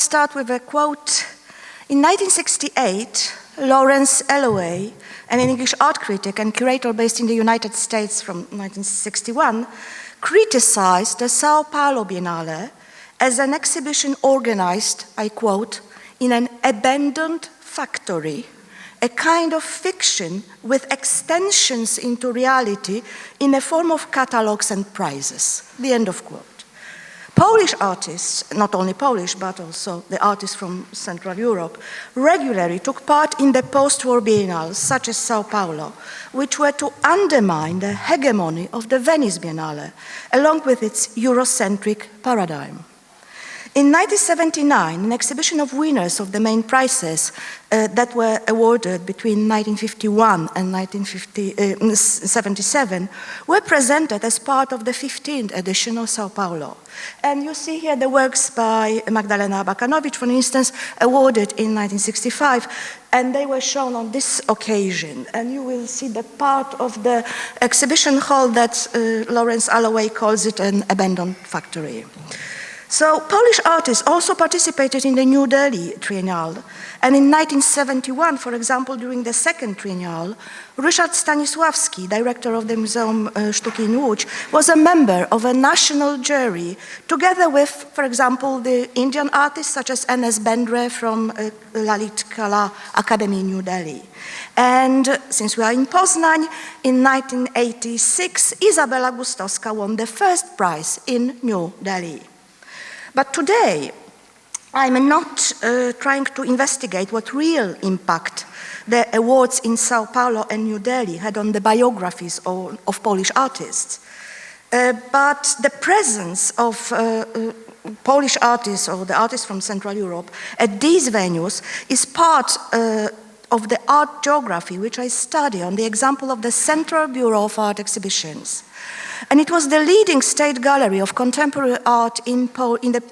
start with a quote. In 1968, Lawrence Alloway, an English art critic and curator based in the United States from 1961, criticized the Sao Paulo Biennale as an exhibition organized, I quote, in an abandoned factory, a kind of fiction with extensions into reality in the form of catalogs and prizes, the end of quote. Polish artists, not only Polish, but also the artists from Central Europe, regularly took part in the post-war biennales, such as Sao Paulo, which were to undermine the hegemony of the Venice Biennale, along with its Eurocentric paradigm. In 1979, an exhibition of winners of the main prizes that were awarded between 1951 and 1977 were presented as part of the 15th edition of Sao Paulo. And you see here the works by Magdalena Abakanowicz, for instance, awarded in 1965, and they were shown on this occasion. And you will see the part of the exhibition hall that Lawrence Alloway calls it an abandoned factory. So Polish artists also participated in the New Delhi Triennale. And in 1971, for example, during the second Triennale, Ryszard Stanisławski, director of the Muzeum Sztuki in Łódź, was a member of a national jury, together with, for example, the Indian artists such as N.S. Bendre from Lalit Kala Academy in New Delhi. And since we are in Poznań, in 1986, Izabela Gustowska won the first prize in New Delhi. But today, I'm not trying to investigate what real impact the awards in Sao Paulo and New Delhi had on the biographies of Polish artists. But the presence of Polish artists or the artists from Central Europe at these venues is part of the art geography which I study on the example of the Central Bureau of Art Exhibitions. And it was the leading state gallery of contemporary art in the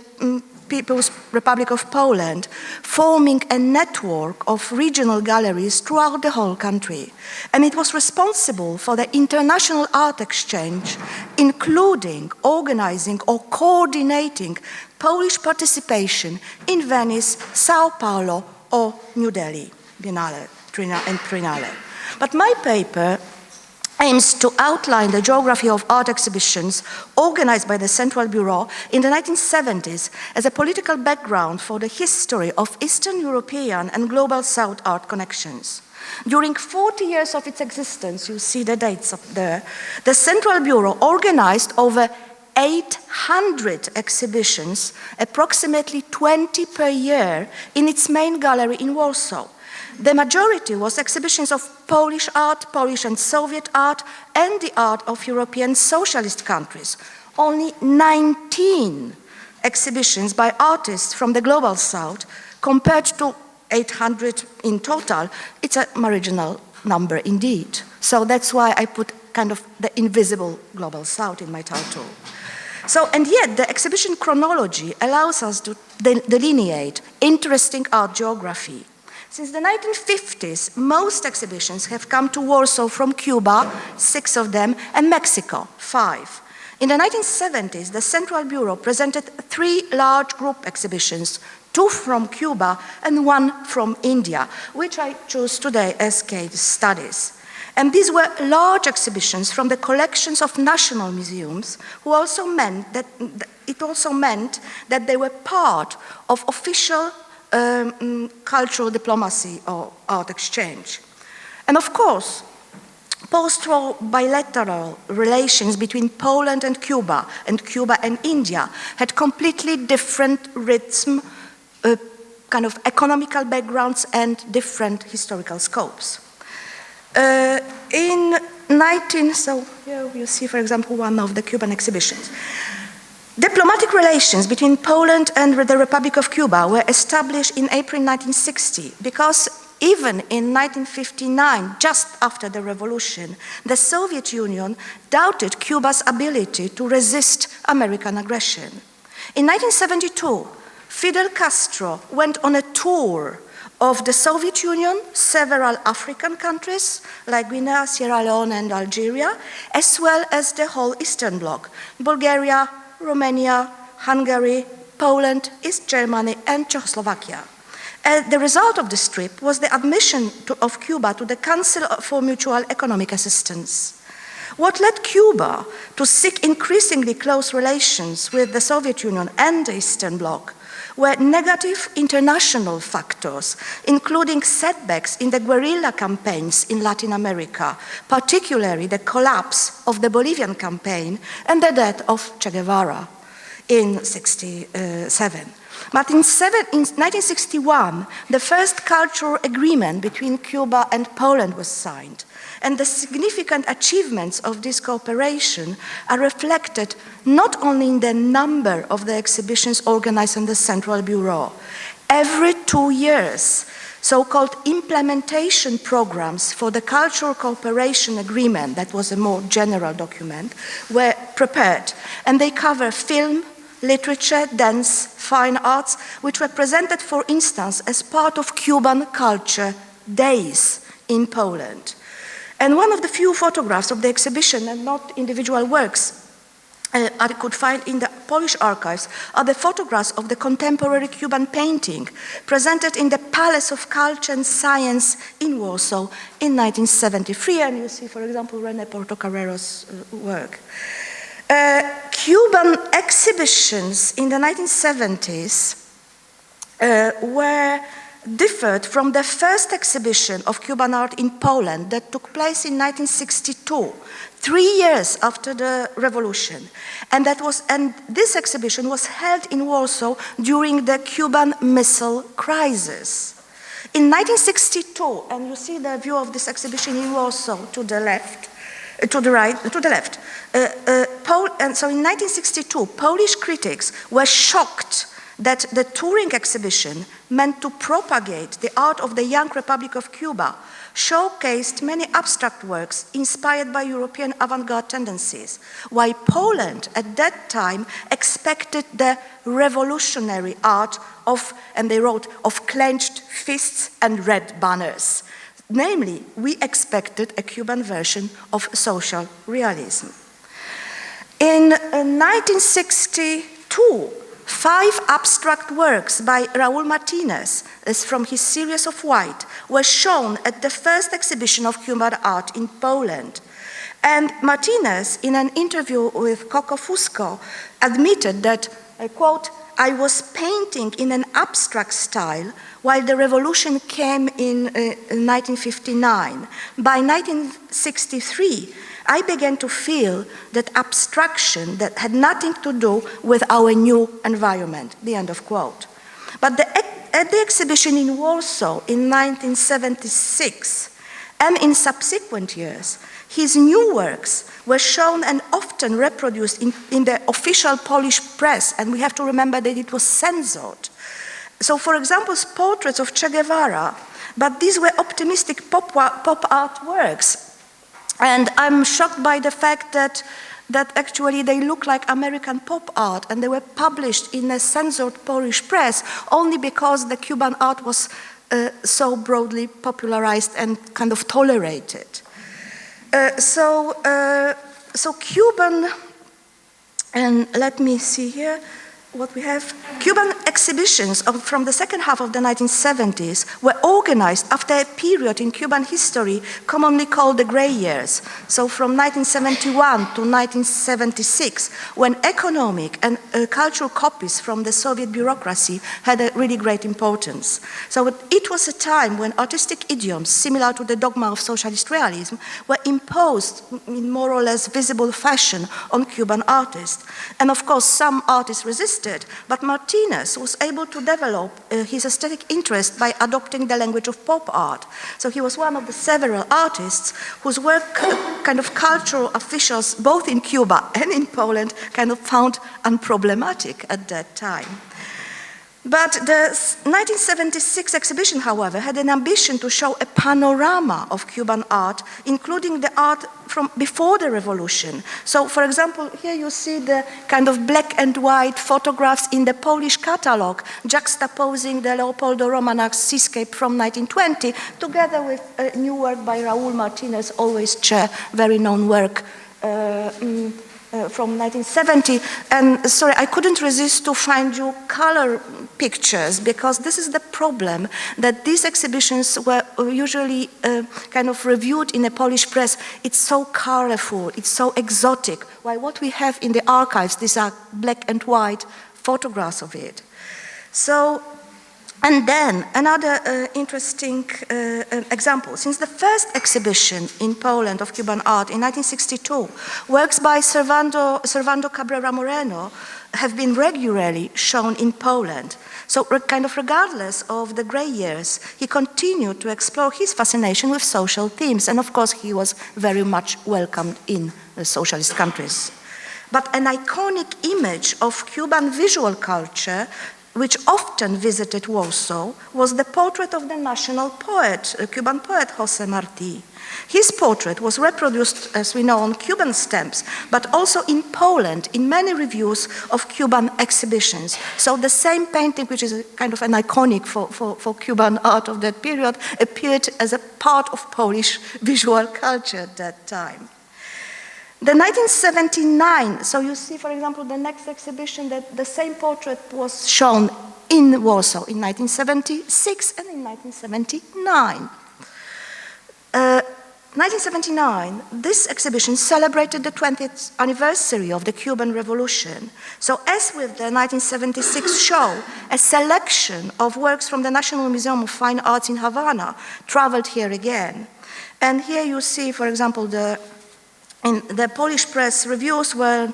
People's Republic of Poland, forming a network of regional galleries throughout the whole country. And it was responsible for the international art exchange, including organizing or coordinating Polish participation in Venice, Sao Paulo, or New Delhi Biennale and Triennale. But my paper aims to outline the geography of art exhibitions organized by the Central Bureau in the 1970s as a political background for the history of Eastern European and Global South art connections. During 40 years of its existence, you see the dates up there, the Central Bureau organized over 800 exhibitions, approximately 20 per year, in its main gallery in Warsaw. The majority was exhibitions of Polish art, Polish and Soviet art, and the art of European socialist countries. Only 19 exhibitions by artists from the Global South, compared to 800 in total. It's a marginal number indeed. So that's why I put kind of the invisible Global South in my title. So, and yet the exhibition chronology allows us to delineate interesting art geography. Since the 1950s, most exhibitions have come to Warsaw from Cuba, 6 of them, and Mexico, 5. In the 1970s, the Central Bureau presented 3 large group exhibitions, 2 from Cuba and 1 from India, which I choose today as case studies. And these were large exhibitions from the collections of national museums, it also meant that they were part of official cultural diplomacy or art exchange. And of course, post-war bilateral relations between Poland and Cuba and India had completely different rhythm, kind of economical backgrounds and different historical scopes. So here you see, for example, one of the Cuban exhibitions. Diplomatic relations between Poland and the Republic of Cuba were established in April 1960 because even in 1959, just after the revolution, the Soviet Union doubted Cuba's ability to resist American aggression. In 1972, Fidel Castro went on a tour of the Soviet Union, several African countries like Guinea, Sierra Leone, and Algeria, as well as the whole Eastern Bloc, Bulgaria, Romania, Hungary, Poland, East Germany, and Czechoslovakia. The result of this trip was the admission of Cuba to the Council for Mutual Economic Assistance. What led Cuba to seek increasingly close relations with the Soviet Union and the Eastern Bloc were negative international factors, including setbacks in the guerrilla campaigns in Latin America, particularly the collapse of the Bolivian campaign and the death of Che Guevara in 1967. But in 1961, the first cultural agreement between Cuba and Poland was signed, and the significant achievements of this cooperation are reflected not only in the number of the exhibitions organized in the Central Bureau. Every 2 years, so-called implementation programs for the Cultural Cooperation Agreement, that was a more general document, were prepared, and they cover film, literature, dance, fine arts, which were presented, for instance, as part of Cuban Culture Days in Poland. And one of the few photographs of the exhibition, and not individual works, I could find in the Polish archives, are the photographs of the contemporary Cuban painting presented in the Palace of Culture and Science in Warsaw in 1973. And you see, for example, René Portocarrero's work. Cuban exhibitions in the 1970s differed from the first exhibition of Cuban art in Poland that took place in 1962, 3 years after the revolution. And this exhibition was held in Warsaw during the Cuban Missile Crisis. In 1962, and you see the view of this exhibition in Warsaw to the left, and so in 1962, Polish critics were shocked that the touring exhibition, meant to propagate the art of the young Republic of Cuba, showcased many abstract works inspired by European avant-garde tendencies, while Poland at that time expected the revolutionary art of, and they wrote, of clenched fists and red banners. Namely, we expected a Cuban version of social realism. In 1962, 5 abstract works by Raúl Martínez, from his series of White, were shown at the first exhibition of Cuban art in Poland. And Martínez, in an interview with Coco Fusco, admitted that, I quote, "I was painting in an abstract style while the revolution came in 1959. By 1963, I began to feel that abstraction that had nothing to do with our new environment," the end of quote. But at the exhibition in Warsaw in 1976 and in subsequent years, his new works were shown and often reproduced in the official Polish press, and we have to remember that it was censored. So, for example, portraits of Che Guevara, but these were optimistic pop art works. And I'm shocked by the fact that actually they look like American pop art, and they were published in a censored Polish press only because the Cuban art was so broadly popularized and kind of tolerated. So Cuban, and let me see here what we have. Cuban exhibitions from the second half of the 1970s were organized after a period in Cuban history commonly called the Gray Years, so from 1971 to 1976, when economic and cultural copies from the Soviet bureaucracy had a really great importance. So it was a time when artistic idioms, similar to the dogma of socialist realism, were imposed in more or less visible fashion on Cuban artists. And of course, some artists resisted, but Martínez was able to develop his aesthetic interest by adopting the language of pop art. So he was one of the several artists whose work kind of cultural officials, both in Cuba and in Poland, kind of found unproblematic at that time. But the 1976 exhibition, however, had an ambition to show a panorama of Cuban art, including the art from before the revolution. So, for example, here you see the kind of black and white photographs in the Polish catalog, juxtaposing the Leopoldo Romanak's Seascape from 1920, together with a new work by Raúl Martínez, Always Che, very known work from 1970, and sorry, I couldn't resist to find you color pictures, because this is the problem, that these exhibitions were usually kind of reviewed in a Polish press. It's so colorful, it's so exotic, while what we have in the archives, these are black and white photographs of it. So, and then another interesting example. Since the first exhibition in Poland of Cuban art in 1962, works by Servando Cabrera Moreno have been regularly shown in Poland. So kind of regardless of the gray years, he continued to explore his fascination with social themes. And of course, he was very much welcomed in the socialist countries. But an iconic image of Cuban visual culture, which often visited Warsaw, was the portrait of the national poet, Cuban poet José Martí. His portrait was reproduced, as we know, on Cuban stamps, but also in Poland in many reviews of Cuban exhibitions. So the same painting, which is kind of an iconic for Cuban art of that period, appeared as a part of Polish visual culture at that time. The 1979, so you see, for example, the next exhibition, that the same portrait was shown in Warsaw in 1976 and in 1979. 1979, this exhibition celebrated the 20th anniversary of the Cuban Revolution. So as with the 1976 show, a selection of works from the National Museum of Fine Arts in Havana traveled here again. And here you see, for example, in the Polish press reviews where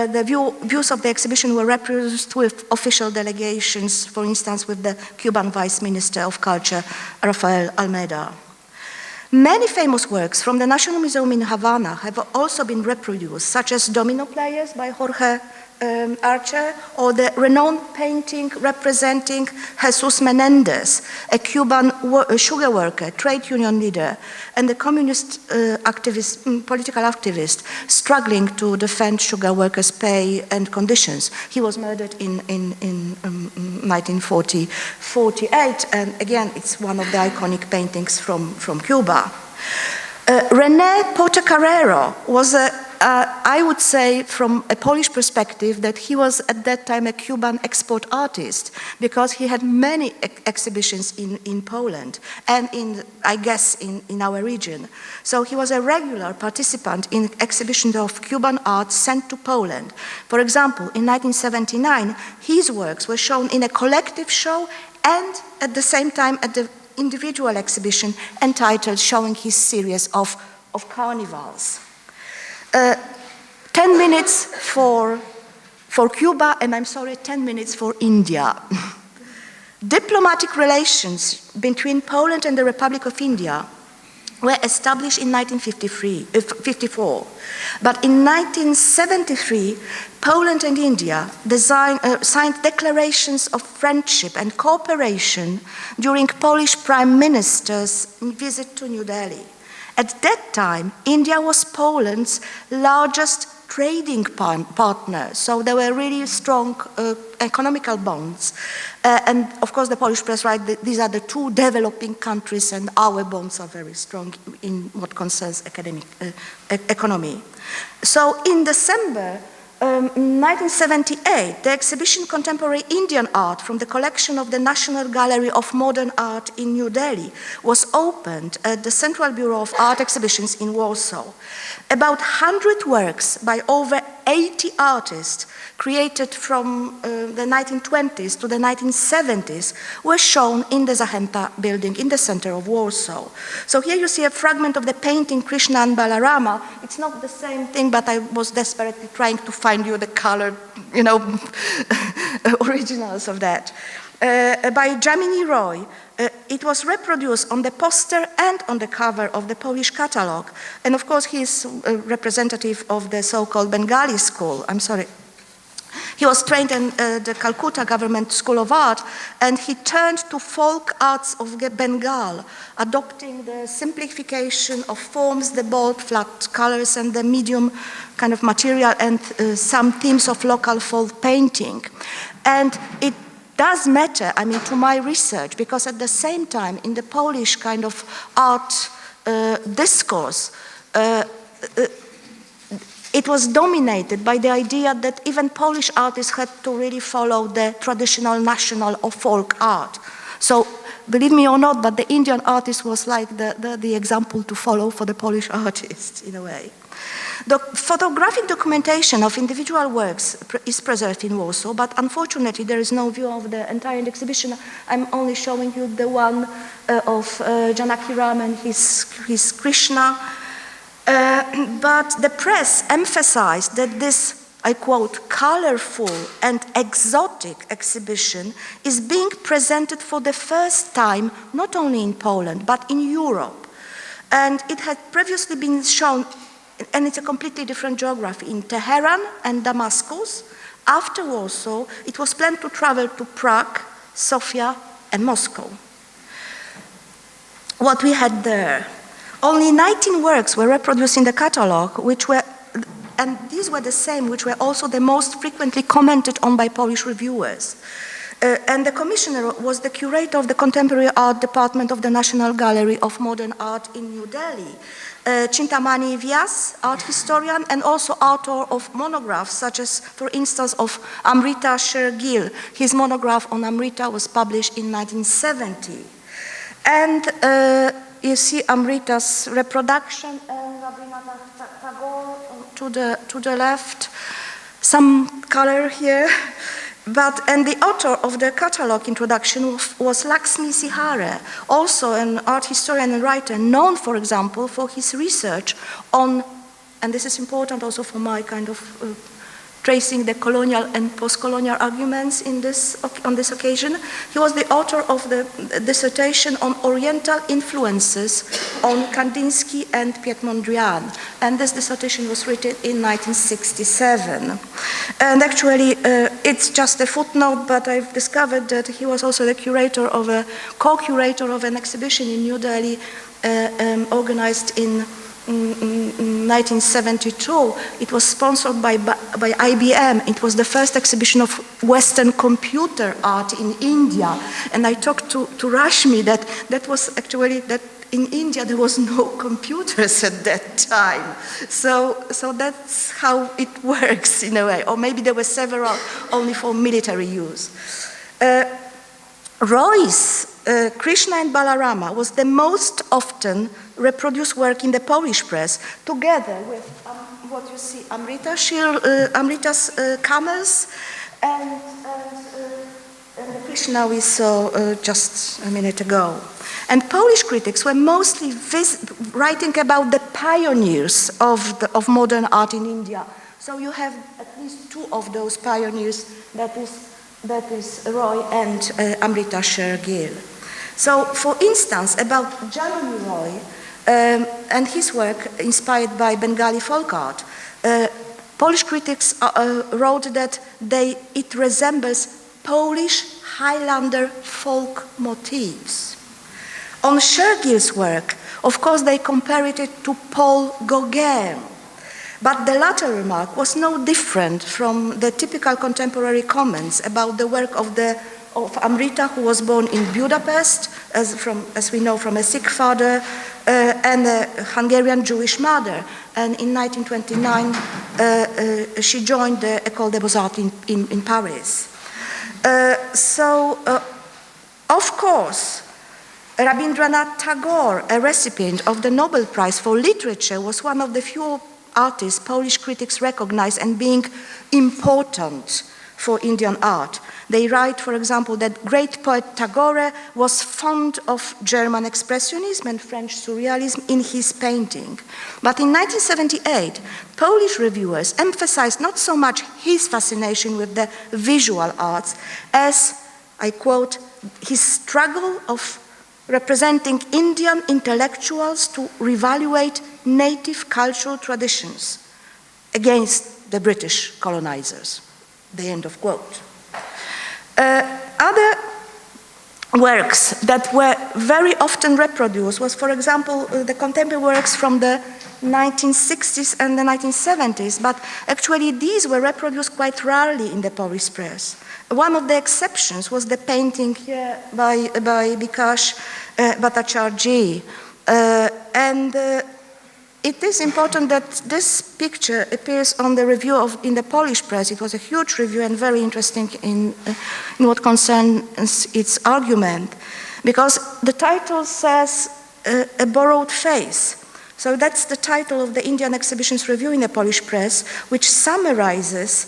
the views of the exhibition were reproduced with official delegations, for instance, with the Cuban Vice Minister of Culture, Rafael Almeida. Many famous works from the National Museum in Havana have also been reproduced, such as Domino Players by Jorge Archer, or the renowned painting representing Jesus Menendez, a Cuban sugar worker, trade union leader, and a communist political activist struggling to defend sugar workers' pay and conditions. He was murdered in 1948, and again, it's one of the iconic paintings from Cuba. René Portocarrero was I would say from a Polish perspective that he was at that time a Cuban export artist, because he had many exhibitions in Poland and I guess in our region. So he was a regular participant in exhibitions of Cuban art sent to Poland. For example, in 1979, his works were shown in a collective show and at the same time at the individual exhibition entitled Showing His Series of Carnivals. 10 minutes for Cuba, and I'm sorry, 10 minutes for India. Diplomatic relations between Poland and the Republic of India were established in 1954. But in 1973, Poland and India signed declarations of friendship and cooperation during Polish Prime Minister's visit to New Delhi. At that time, India was Poland's largest trading partner, so there were really strong economical bonds. And of course, the Polish press writes that these are the two developing countries and our bonds are very strong in what concerns economy. So in December 1978, the exhibition Contemporary Indian Art from the collection of the National Gallery of Modern Art in New Delhi was opened at the Central Bureau of Art Exhibitions in Warsaw. About 100 works by over 80 artists created from the 1920s to the 1970s were shown in the Zachęta building in the center of Warsaw. So here you see a fragment of the painting Krishna and Balarama. It's not the same thing, but I was desperately trying to find you the colored, originals of that. By Jamini Roy, it was reproduced on the poster and on the cover of the Polish catalogue. And of course, he is a representative of the so-called Bengali school. I'm sorry. He was trained in the Calcutta Government School of Art, and he turned to folk arts of Bengal, adopting the simplification of forms, the bold, flat colors, and the medium kind of material, and some themes of local folk painting. And it does matter, to my research, because at the same time, in the Polish kind of art discourse, it was dominated by the idea that even Polish artists had to really follow the traditional national or folk art. So, believe me or not, but the Indian artist was like the example to follow for the Polish artists, in a way. The photographic documentation of individual works is preserved in Warsaw, but unfortunately there is no view of the entire exhibition. I'm only showing you the one of Janaki Ram and his Krishna. But the press emphasized that this, I quote, colorful and exotic exhibition is being presented for the first time, not only in Poland, but in Europe. And it had previously been shown, and it's a completely different geography, in Tehran and Damascus. After Warsaw, it was planned to travel to Prague, Sofia, and Moscow. What we had there, only 19 works were reproduced in the catalogue, and these were the same, which were also the most frequently commented on by Polish reviewers. And the commissioner was the curator of the Contemporary Art Department of the National Gallery of Modern Art in New Delhi, Chintamani Vyas, art historian, and also author of monographs, such as, for instance, of Amrita Sher-Gill. His monograph on Amrita was published in 1970. And you see Amrita's reproduction and Rabindranath Tagore to the left, some color here. And the author of the catalogue introduction was Laxmi Sihare, also an art historian and writer, known, for example, for his research on, and this is important also for my kind of tracing the colonial and post-colonial arguments on this occasion. He was the author of the dissertation on Oriental influences on Kandinsky and Piet Mondrian, and this dissertation was written in 1967. And actually, it's just a footnote, but I've discovered that he was also the co-curator of an exhibition in New Delhi organized in 1972. It was sponsored by IBM. It was the first exhibition of Western computer art in India. And I talked to Rashmi that was actually, that in India there was no computers at that time. So that's how it works in a way. Or maybe there were several only for military use. Roy's Krishna and Balarama was the most often reproduced work in the Polish press, together with what you see, Amrita's camels, and the Krishna we saw just a minute ago. And Polish critics were mostly writing about the pioneers of modern art in India. So you have at least two of those pioneers, that is Roy and Amrita Sher-Gill. So, for instance, about Jaluni Roy and his work inspired by Bengali folk art, Polish critics wrote that it resembles Polish Highlander folk motifs. On Sher-Gill's work, of course, they compared it to Paul Gauguin, but the latter remark was no different from the typical contemporary comments about the work of Amrita, who was born in Budapest, as we know, from a Sikh father and a Hungarian Jewish mother. And in 1929, she joined the École des Beaux-Arts in Paris. Of course, Rabindranath Tagore, a recipient of the Nobel Prize for Literature, was one of the few artists Polish critics recognize and being important for Indian art. They write, for example, that great poet Tagore was fond of German expressionism and French surrealism in his painting. But in 1978, Polish reviewers emphasized not so much his fascination with the visual arts as, I quote, his struggle of representing Indian intellectuals to reevaluate native cultural traditions against the British colonizers. The end of quote. Other works that were very often reproduced was, for example, the contemporary works from the 1960s and the 1970s, but actually these were reproduced quite rarely in the Polish press. One of the exceptions was the painting here by Bikash Bhattacharjee. it is important that this picture appears on the review in the Polish press. It was a huge review and very interesting in what concerns its argument, because the title says a borrowed face. So that's the title of the Indian Exhibitions Review in the Polish press, which summarizes,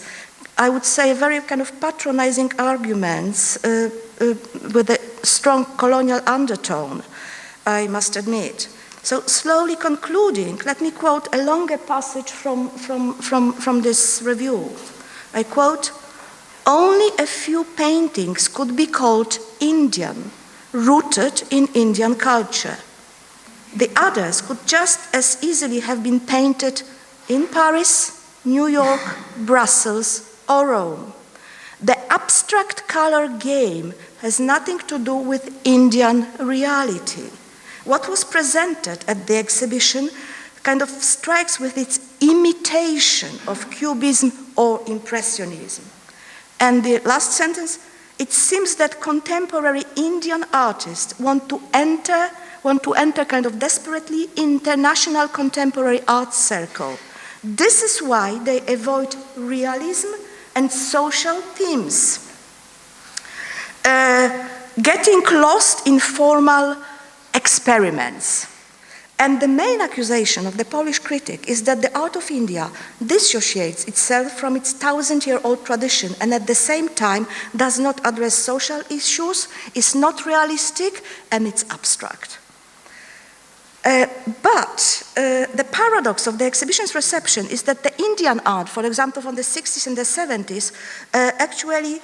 I would say, very kind of patronizing arguments with a strong colonial undertone, I must admit. So slowly concluding, let me quote a longer passage from this review. I quote, "Only a few paintings could be called Indian, rooted in Indian culture. The others could just as easily have been painted in Paris, New York, Brussels, or Rome. The abstract color game has nothing to do with Indian reality. What was presented at the exhibition kind of strikes with its imitation of Cubism or Impressionism." And the last sentence, "It seems that contemporary Indian artists want to enter kind of desperately international contemporary art circle. This is why they avoid realism and social themes, getting lost in formal experiments." And the main accusation of the Polish critic is that the art of India dissociates itself from its 1,000-year-old tradition and at the same time does not address social issues, is not realistic, and it's abstract. But the paradox of the exhibition's reception is that the Indian art, for example, from the 60s and the 70s, actually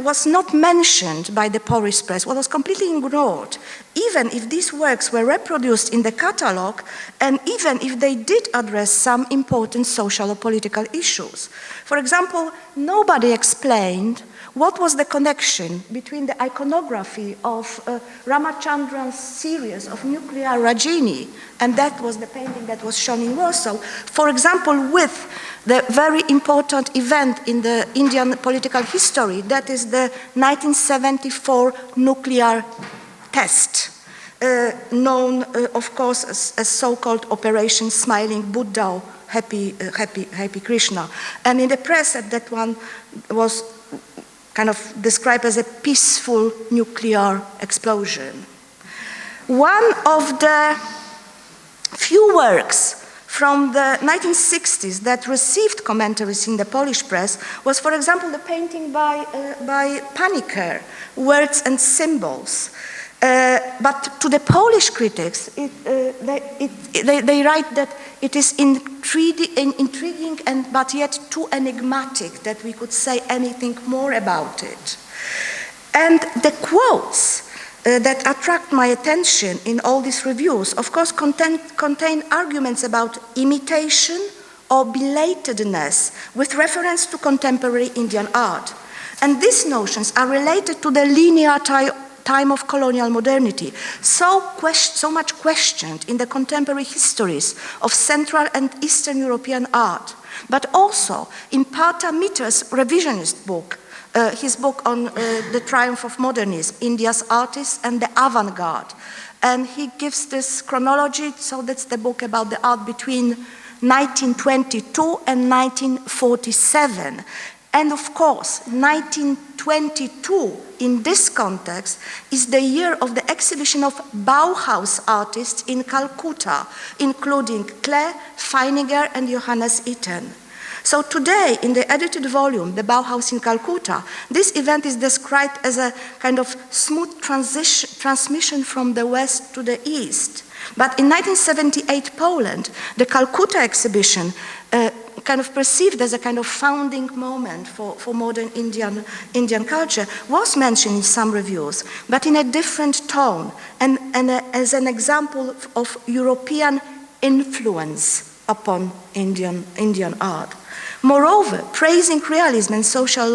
was not mentioned by the Polish press, was completely ignored, even if these works were reproduced in the catalogue and even if they did address some important social or political issues. For example, nobody explained what was the connection between the iconography of Ramachandran's series of nuclear Rajini, and that was the painting that was shown in Warsaw, for example, with the very important event in the Indian political history, that is the 1974 nuclear test, known, of course, as so-called Operation Smiling Buddha, or Happy Krishna. And in the press, that one was kind of described as a peaceful nuclear explosion. One of the few works from the 1960s that received commentaries in the Polish press was, for example, the painting by Paniker, Words and Symbols. But to the Polish critics, they write that it is intriguing and but yet too enigmatic that we could say anything more about it. And the quotes that attract my attention in all these reviews, of course, contain arguments about imitation or belatedness with reference to contemporary Indian art. And these notions are related to the linear time of colonial modernity, so much questioned in the contemporary histories of Central and Eastern European art, but also in Parta Mitter's revisionist book, his book on the triumph of modernism, India's artists and the avant-garde. And he gives this chronology, so that's the book about the art between 1922 and 1947. And of course, 1922, in this context, is the year of the exhibition of Bauhaus artists in Calcutta, including Klee, Feininger, and Johannes Itten. So today, in the edited volume, The Bauhaus in Calcutta, this event is described as a kind of smooth transmission from the west to the east. But in 1978 Poland, the Calcutta exhibition kind of perceived as a kind of founding moment for modern Indian culture, was mentioned in some reviews, but in a different tone and as an example of European influence upon Indian art. Moreover, praising realism and social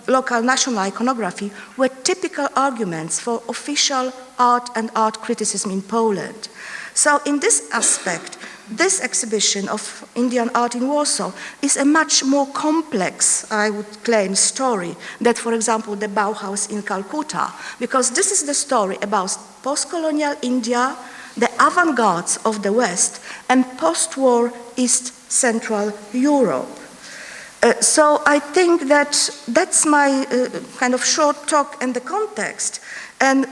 local national iconography were typical arguments for official art and art criticism in Poland. So in this aspect, this exhibition of Indian art in Warsaw is a much more complex, I would claim, story than, for example, the Bauhaus in Calcutta, because this is the story about post-colonial India, the avant-gardes of the West, and post-war East Central Europe. So I think that that's my kind of short talk in the context. And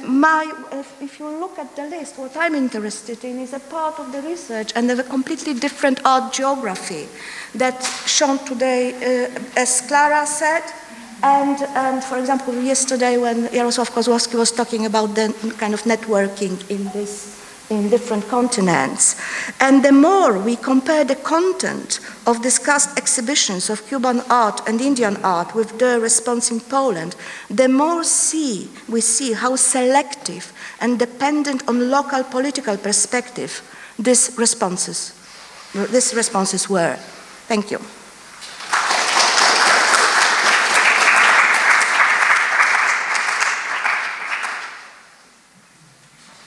if you look at the list, what I'm interested in is a part of the research and a completely different art geography that's shown today, as Clara said, and for example, yesterday when Jarosław Kozłowski was talking about the kind of networking in different continents. And the more we compare the content of discussed exhibitions of Cuban art and Indian art with their response in Poland, the more we see how selective and dependent on local political perspective these responses were. Thank you.